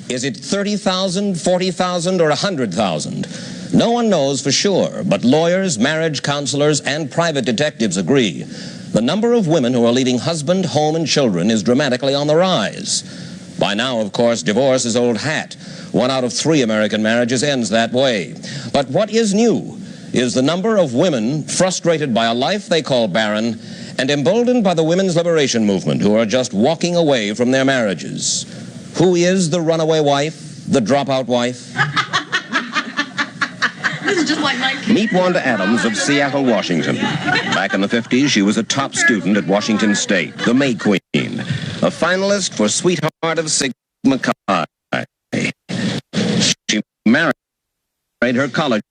Is it 30,000, 40,000, or 100,000? No one knows for sure, but lawyers, marriage counselors, and private detectives agree. The number of women who are leaving husband, home, and children is dramatically on the rise. By now, of course, divorce is old hat. 1 out of 3 American marriages ends that way. But what is new is the number of women frustrated by a life they call barren and emboldened by the women's liberation movement who are just walking away from their marriages. Who is the runaway wife, the dropout wife? This is just like my kid. Meet Wanda Adams of Seattle, Washington. Back in the 50s, she was a top student at Washington State, the May Queen, a finalist for Sweetheart of Sigma Chi. She married her college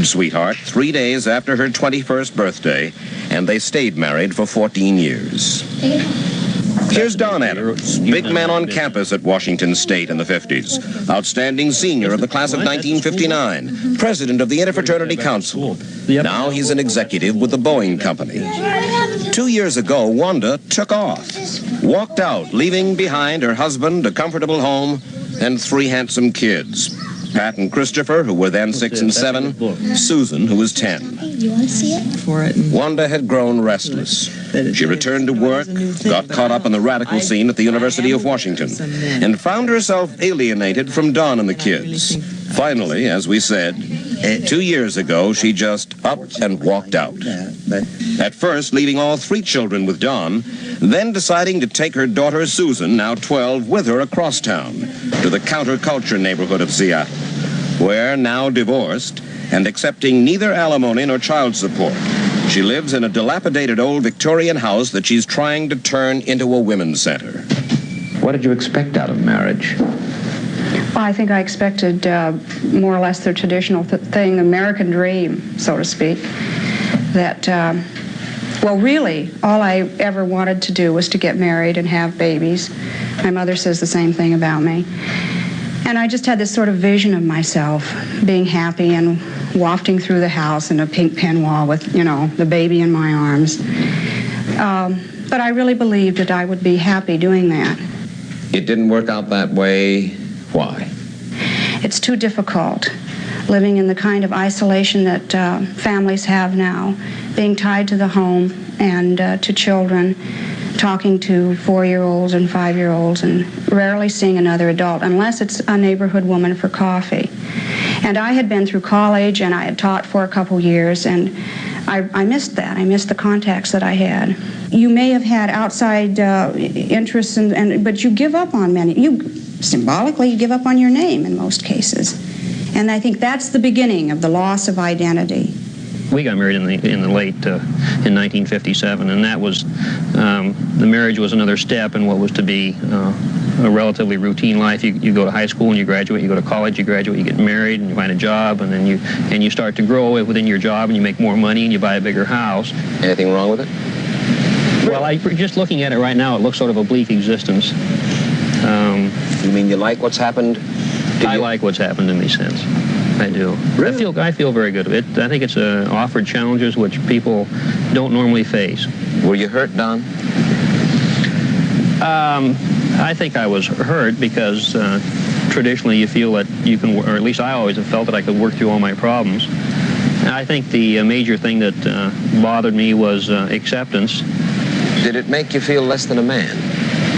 sweetheart 3 days after her 21st birthday, and they stayed married for 14 years. Here's Don Adams, big man on campus at Washington State in the 50s, outstanding senior of the class of 1959, president of the Interfraternity Council. Now he's an executive with the Boeing Company. 2 years ago, Wanda took off, walked out, leaving behind her husband, a comfortable home, and 3 handsome kids. Pat and Christopher, who were then 6 and 7, Susan, who was 10. You want to see it? Wanda had grown restless. She returned to work, got caught up in the radical scene at the University of Washington, and found herself alienated from Don and the kids. Finally, as we said, 2 years ago, she just up and walked out. At first, leaving all 3 children with Don, then deciding to take her daughter Susan, now 12, with her across town to the counterculture neighborhood of Seattle, where, now divorced and accepting neither alimony nor child support, she lives in a dilapidated old Victorian house that she's trying to turn into a women's center. What did you expect out of marriage? Well, I think I expected more or less the traditional thing, American dream, so to speak, that, well, really, all I ever wanted to do was to get married and have babies. My mother says the same thing about me. And I just had this sort of vision of myself being happy and wafting through the house in a pink peignoir with, you know, the baby in my arms. But I really believed that I would be happy doing that. It didn't work out that way. Why? It's too difficult, living in the kind of isolation that families have now, being tied to the home and to children, talking to 4-year-olds and 5-year-olds, and rarely seeing another adult, unless it's a neighborhood woman for coffee. And I had been through college, and I had taught for a couple years, and I missed that. I missed the contacts that I had. You may have had outside interests, but you give up on many. Symbolically, you give up on your name in most cases. And I think that's the beginning of the loss of identity. We got married in the late, in 1957, and that was, the marriage was another step in what was to be a relatively routine life. You go to high school and you graduate, you go to college, you graduate, you get married, and you find a job, and then you start to grow within your job, and you make more money, and you buy a bigger house. Anything wrong with it? Well, just looking at it right now, it looks sort of a bleak existence. You mean you like what's happened? I like what's happened to me since. I do. Really? I feel very good. I think it's offered challenges which people don't normally face. Were you hurt, Don? I think I was hurt because traditionally you feel that you can, or at least I always have felt that I could work through all my problems. I think the major thing that bothered me was acceptance. Did it make you feel less than a man?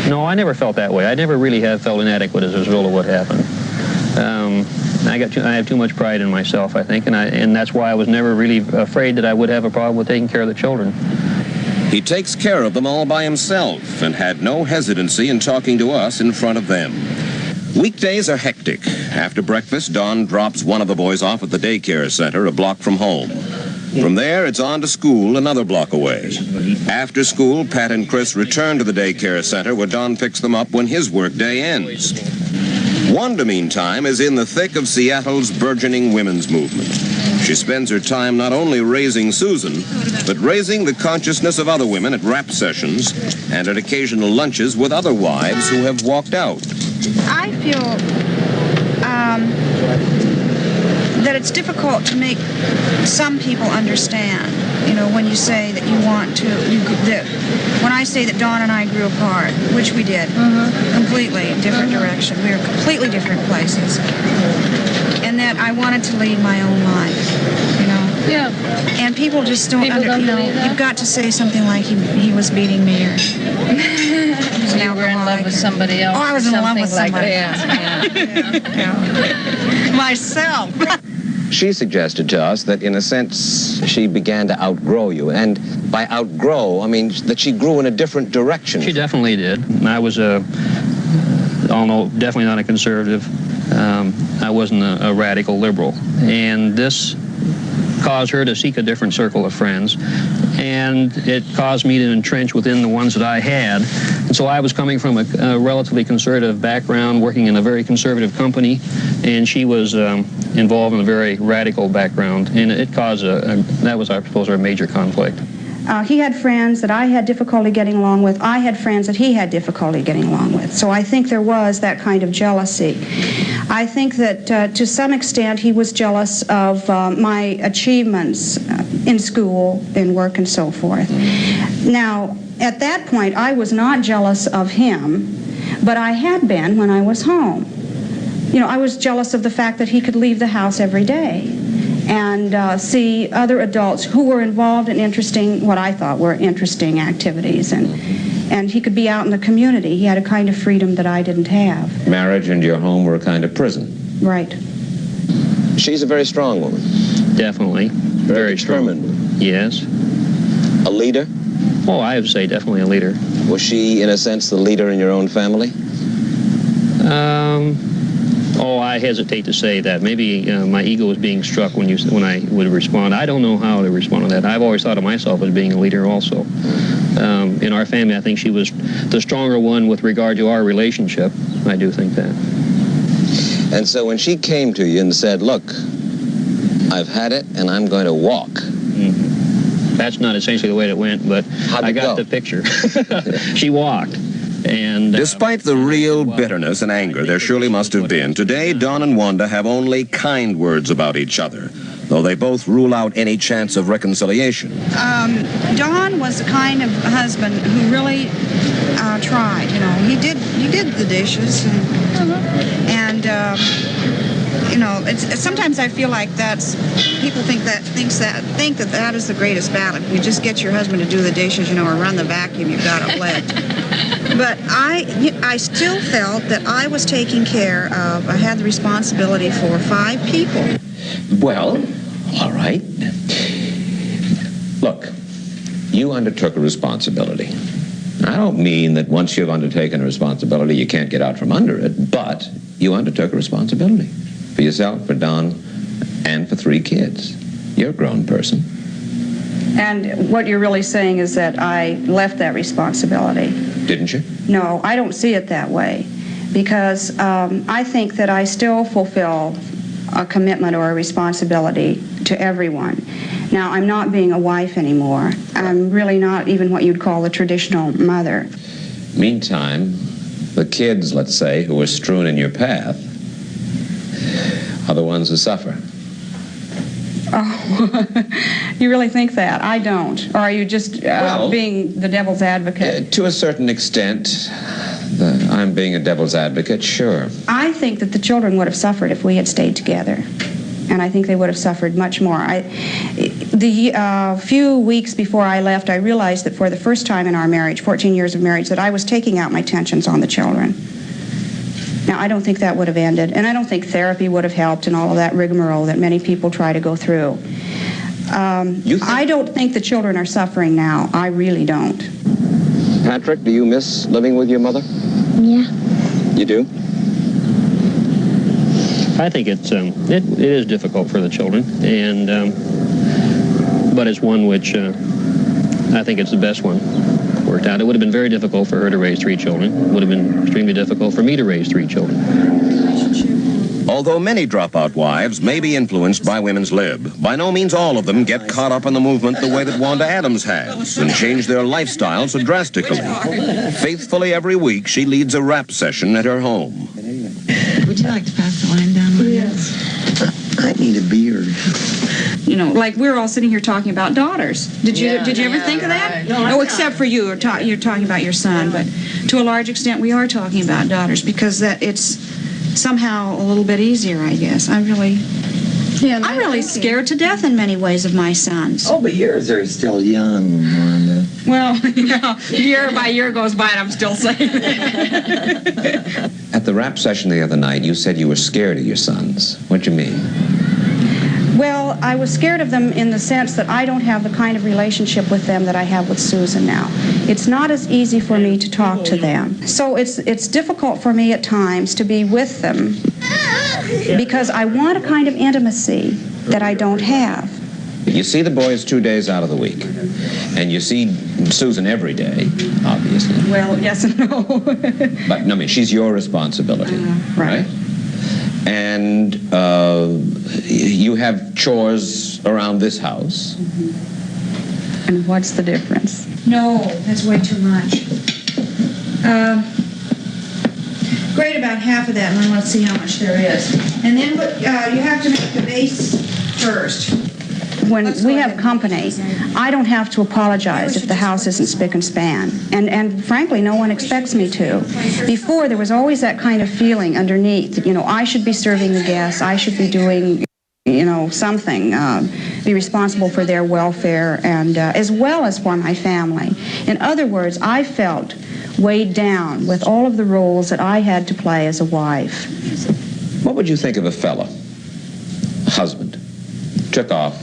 No, I never felt that way. I never really have felt inadequate as a result of what happened. I have too much pride in myself, I think, and that's why I was never really afraid that I would have a problem with taking care of the children. He takes care of them all by himself and had no hesitancy in talking to us in front of them. Weekdays are hectic. After breakfast, Don drops one of the boys off at the daycare center a block from home. From there, it's on to school another block away. After school, Pat and Chris return to the daycare center where Don picks them up when his workday ends. Wanda, meantime, is in the thick of Seattle's burgeoning women's movement. She spends her time not only raising Susan, but raising the consciousness of other women at rap sessions and at occasional lunches with other wives who have walked out. I feel that it's difficult to make some people understand. You know, when you say that you want to, when I say that Dawn and I grew apart, which we did, completely different direction. We were completely different places. And that I wanted to lead my own life, you know. Yeah. And people just don't, you've got to say something like he was beating me or you were in love with somebody else. Oh, I was in love with somebody else. Yeah. Myself. She suggested to us that, in a sense, she began to outgrow you. And by outgrow, I mean that she grew in a different direction. She definitely did. I was definitely not a conservative. I wasn't a radical liberal. And this caused her to seek a different circle of friends. And it caused me to entrench within the ones that I had. And so I was coming from a relatively conservative background, working in a very conservative company, and she was involved in a very radical background. And it caused that was, I suppose, our major conflict. He had friends that I had difficulty getting along with. I had friends that he had difficulty getting along with. So I think there was that kind of jealousy. I think that to some extent he was jealous of my achievements in school, in work, and so forth. Now, at that point, I was not jealous of him, but I had been when I was home. You know, I was jealous of the fact that he could leave the house every day and see other adults who were involved in what I thought were interesting activities, and he could be out in the community. He had a kind of freedom that I didn't have. Marriage and your home were a kind of prison. Right. She's a very strong woman. Definitely. Very determined woman. Yes. A leader? Oh, I would say definitely a leader. Was she, in a sense, the leader in your own family? Oh, I hesitate to say that. Maybe my ego was being struck when I would respond. I don't know how to respond to that. I've always thought of myself as being a leader also. In our family, I think she was the stronger one with regard to our relationship. I do think that. And so when she came to you and said, look, I've had it and I'm going to walk. That's not essentially the way it went, but I got the picture. She walked. And despite the real bitterness and anger there surely must have been, today Don and Wanda have only kind words about each other, though they both rule out any chance of reconciliation. Don was the kind of husband who really tried. You know, he did the dishes, and you know, sometimes I feel like people think that is the greatest battle. If you just get your husband to do the dishes, you know, or run the vacuum, you've got it licked. But I still felt that I was taking care of, I had the responsibility for 5 people. Well, all right. Look, you undertook a responsibility. I don't mean that once you've undertaken a responsibility, you can't get out from under it, but you undertook a responsibility for yourself, for Don, and for 3 kids. You're a grown person. And what you're really saying is that I left that responsibility. Didn't you? No, I don't see it that way, because I think that I still fulfill a commitment or a responsibility to everyone. Now, I'm not being a wife anymore. I'm really not even what you'd call a traditional mother. Meantime, the kids, let's say, who are strewn in your path are the ones who suffer. Oh, you really think that? I don't. Or are you just being the devil's advocate? To a certain extent, I'm being a devil's advocate, sure. I think that the children would have suffered if we had stayed together. And I think they would have suffered much more. The few weeks before I left, I realized that for the first time in our marriage, 14 years of marriage, that I was taking out my tensions on the children. Now, I don't think that would have ended, and I don't think therapy would have helped and all of that rigmarole that many people try to go through. I don't think the children are suffering now. I really don't. Patrick, do you miss living with your mother? Yeah. You do? I think it is difficult for the children, and but it's one which I think it's the best one worked out. It would have been very difficult for her to raise 3 children. It would have been extremely difficult for me to raise 3 children. Although many dropout wives may be influenced by women's lib, by no means all of them get caught up in the movement the way that Wanda Adams has and change their lifestyle so drastically. Faithfully every week, she leads a rap session at her home. Would you like to pass the line down? Yes. I need a beard. You know, like we're all sitting here talking about daughters. Did you ever think of that? No, except for you. You're talking about your son, but to a large extent we are talking about daughters because it's somehow a little bit easier, I guess. I'm really scared to death in many ways of my sons. Oh, but yours are still young, Wanda. Well, year by year goes by and I'm still saying that. At the rap session the other night, you said you were scared of your sons. What do you mean? Well, I was scared of them in the sense that I don't have the kind of relationship with them that I have with Susan now. It's not as easy for me to talk to them. So it's difficult for me at times to be with them because I want a kind of intimacy that I don't have. You see the boys 2 days out of the week, and you see Susan every day, obviously. Well, yes and no. But, no, I mean, she's your responsibility, right? And you have chores around this house. And what's the difference? No, that's way too much. Grade about half of that, and then let's see how much there is. And then you have to make the base first. When we have company, I don't have to apologize if the house isn't spick and span. And frankly, no one expects me to. Before, there was always that kind of feeling underneath that, I should be serving the guests, I should be doing, something, be responsible for their welfare, and as well as for my family. In other words, I felt weighed down with all of the roles that I had to play as a wife. What would you think of a fella, a husband, took off,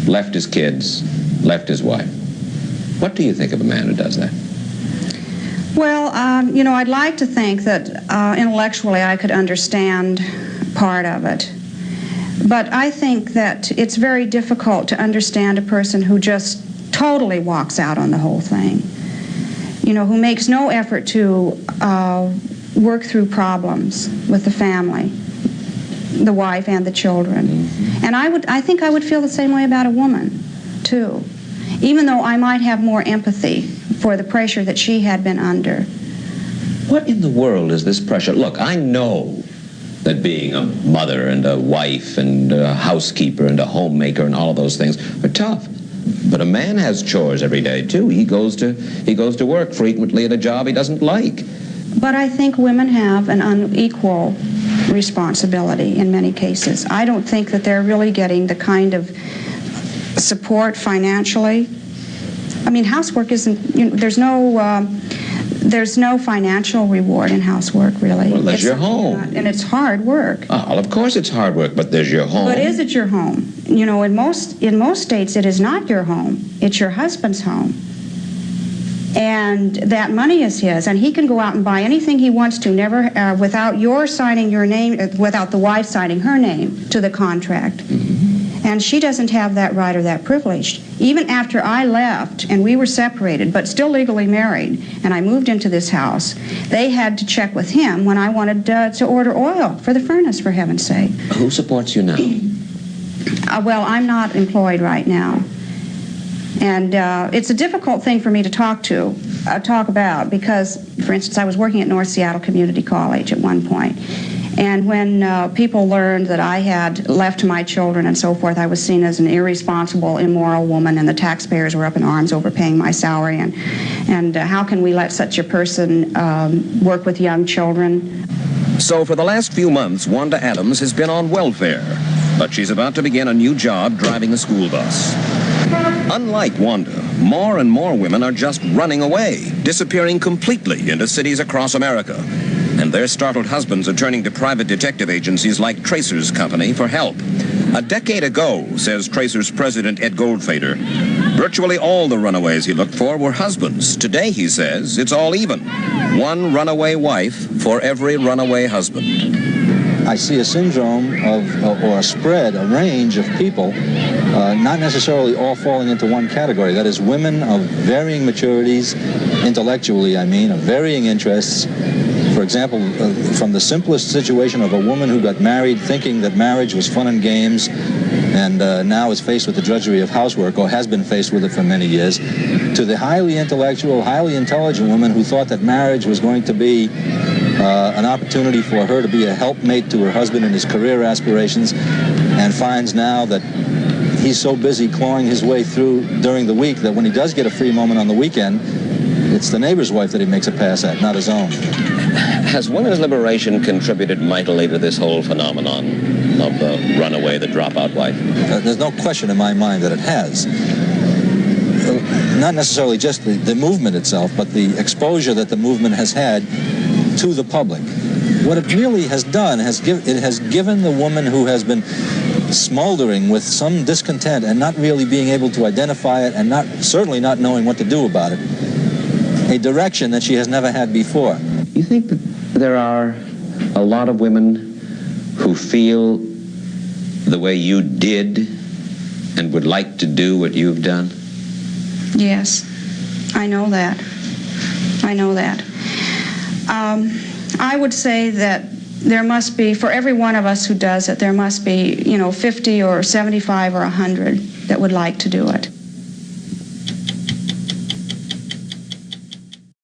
left his kids, left his wife? What do you think of a man who does that? Well, I'd like to think that intellectually I could understand part of it. But I think that it's very difficult to understand a person who just totally walks out on the whole thing. Who makes no effort to work through problems with the family, the wife and the children. Mm-hmm. And I think I would feel the same way about a woman, too. Even though I might have more empathy for the pressure that she had been under. What in the world is this pressure? Look, I know that being a mother and a wife and a housekeeper and a homemaker and all of those things are tough. But a man has chores every day, too. He goes to work frequently at a job he doesn't like. But I think women have an unequal responsibility in many cases. I don't think that they're really getting the kind of support financially. I mean, housework isn't, there's no financial reward in housework, really. Well, there's your home. And it's hard work. Well, of course it's hard work, but there's your home. But is it your home? In most states, it is not your home. It's your husband's home. And that money is his, and he can go out and buy anything he wants to, never without your signing your name, without the wife signing her name to the contract. Mm-hmm. And she doesn't have that right or that privilege. Even after I left, and we were separated, but still legally married, and I moved into this house, they had to check with him when I wanted to order oil for the furnace, for heaven's sake. Who supports you now? Well, I'm not employed right now. And it's a difficult thing for me to talk about, because, for instance, I was working at North Seattle Community College at one point. And when people learned that I had left my children and so forth, I was seen as an irresponsible, immoral woman, and the taxpayers were up in arms over paying my salary. And how can we let such a person work with young children? So for the last few months, Wanda Adams has been on welfare, but she's about to begin a new job driving a school bus. Unlike Wanda, more and more women are just running away, disappearing completely into cities across America. And their startled husbands are turning to private detective agencies like Tracer's Company for help. A decade ago, says Tracer's president Ed Goldfader, virtually all the runaways he looked for were husbands. Today, he says, it's all even. One runaway wife for every runaway husband. I see a syndrome or a spread, a range of people, not necessarily all falling into one category. That is, women of varying maturities, intellectually, of varying interests. For example, from the simplest situation of a woman who got married thinking that marriage was fun and games, and now is faced with the drudgery of housework, or has been faced with it for many years, to the highly intellectual, highly intelligent woman who thought that marriage was going to be an opportunity for her to be a helpmate to her husband in his career aspirations, and finds now that he's so busy clawing his way through during the week that when he does get a free moment on the weekend, it's the neighbor's wife that he makes a pass at, not his own. Has women's liberation contributed mightily to this whole phenomenon of the runaway, the dropout wife? There's no question in my mind that it has. Not necessarily just the movement itself, but the exposure that the movement has had to the public. What it really has done, it has given the woman who has been smoldering with some discontent and not really being able to identify it, and certainly not knowing what to do about it, a direction that she has never had before. You think that there are a lot of women who feel the way you did and would like to do what you've done? Yes, I know that. I know that. I would say that there must be, for every one of us who does it, there must be, 50 or 75 or 100 that would like to do it.